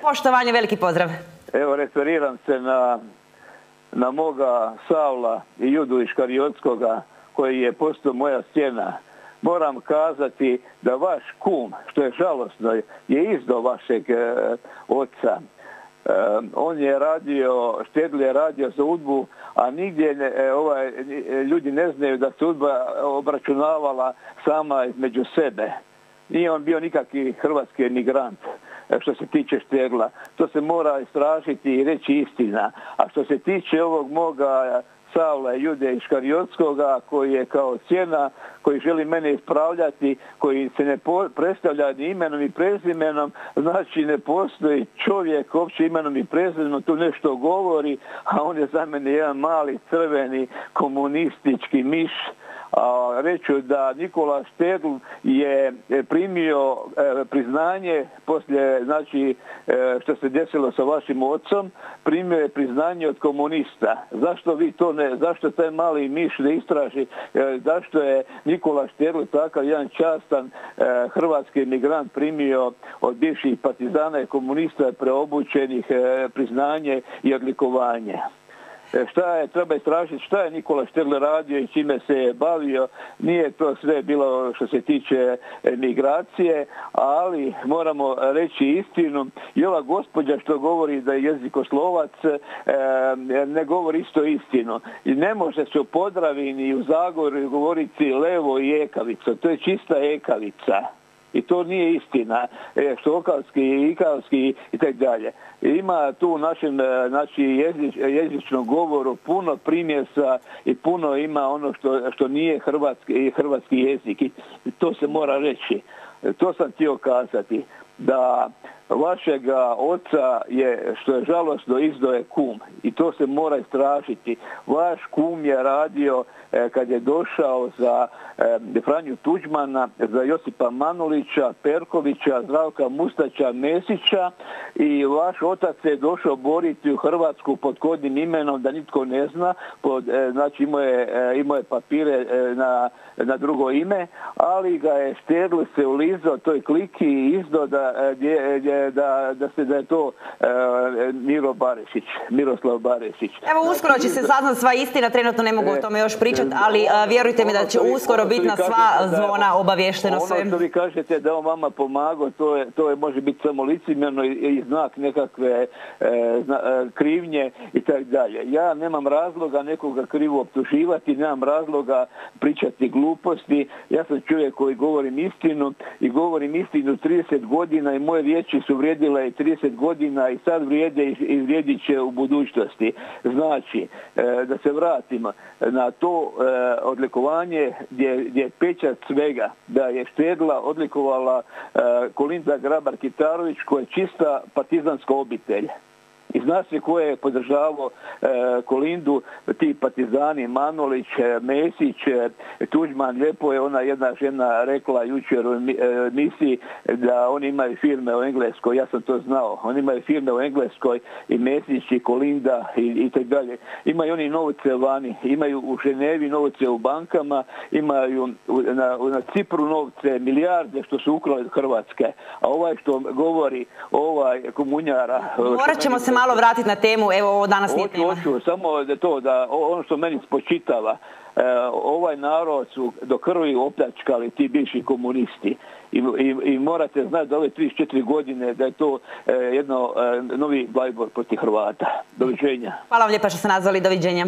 Poštovanje, veliki pozdrav. Evo, referiram se na moga Savla i Judu Iškariotskoga, koji je postao moja stjena. Moram kazati da vaš kum, što je žalosno, je izdao vašeg oca. On je radio, Štedl je radio za UDBU, a nigdje ljudi ne znaju da se UDBA obračunavala sama između sebe. Nije on bio nikakvi hrvatski emigrant što se tiče Štedla. To se mora istražiti i reći istina. A što se tiče ovog moga Savla i Jude Iškariotskoga, koji je kao sjena, koji želi mene ispravljati, koji se ne predstavlja ni imenom i prezimenom, znači ne postoji čovjek uopće imenom i prezimenom, tu nešto govori, a on je za mene jedan mali crveni komunistički miš. Reću da Nikola Štedl je primio priznanje poslije, znači, što se desilo sa vašim ocom, primio je priznanje od komunista. Zašto vi to ne, zašto taj mali miš ne istraži, zašto je Nikola Štedl, takav jedan častan hrvatski emigrant, primio od bivših partizana i komunista preobučenih priznanje i odlikovanje? Treba istražiti šta je Nikola Štedl radio i čime se je bavio. Nije to sve bilo što se tiče migracije, ali moramo reći istinu. I ova gospođa što govori da je jezikoslovac ne govori isto istinu. I ne može se u Podravini i u Zagorju govoriti levo i ekavica. To je čista ekavica. I to nije istina, štokalski, ikavski i tako dalje. Ima tu u našem jezičnom govoru puno primjesa i puno ima ono što nije hrvatski jezik. I to se mora reći. To sam htio kazati, da vašega oca je, što je žalosno, izdao je kum i to se mora istražiti. Vaš kum je radio kad je došao za Franju Tuđmana, za Josipa Manolića, Perkovića, Zdravka Mustaća, Mesića, i vaš otac je došao boriti u Hrvatsku pod kodnim imenom da nitko ne zna, znači imao je papire na drugo ime, ali ga je Štedl se ulizao toj kliki i izdao da je to Miroslav Barešić. Evo, uskoro će se saznati sva istina, trenutno ne mogu o tome još pričati, ali vjerujte mi da će uskoro biti na sva zvona obavješteno sve. Ono što vi kažete da on vama pomagao, to može biti samo licemjerno i znak nekakve krivnje i tako dalje. Ja nemam razloga nekoga krivo optuživati, nemam razloga pričati gluposti. Ja sam čovjek koji govorim istinu i govorim istinu 30 godina i moje riječi su vrijedile i 30 godina i sad vrijede i vrijedit će u budućnosti. Znači, da se vratimo na to odlikovanje gdje je pečat svega, da je Štedla odlikovala Kolinda Grabar-Kitarović, koja je čista partizanska obitelj. I zna se ko je podržavao Kolindu, ti partizani, Manolić, Mesić, Tuđman. Lijepo je ona jedna žena rekla jučer u emisiji da oni imaju firme u Engleskoj, ja sam to znao. Oni imaju firme u Engleskoj i Mesić i Kolinda i tako dalje. Imaju oni novce vani, imaju u Ženevi novce u bankama, imaju na Cipru novce, milijarde što su ukrali od Hrvatske. A ovaj što govori, komunjara... Morat ćemo se malo vratiti na temu, evo ovo danas nije tema. Hoću, samo da ono što meni spočitava, ovaj narod su do krvi opljačkali ti bivši komunisti i morate znati da ove 34 godine da je to jedno novi Bleiburg protiv Hrvata. Doviđenja. Hvala vam lijepa što ste nazvali, doviđenja.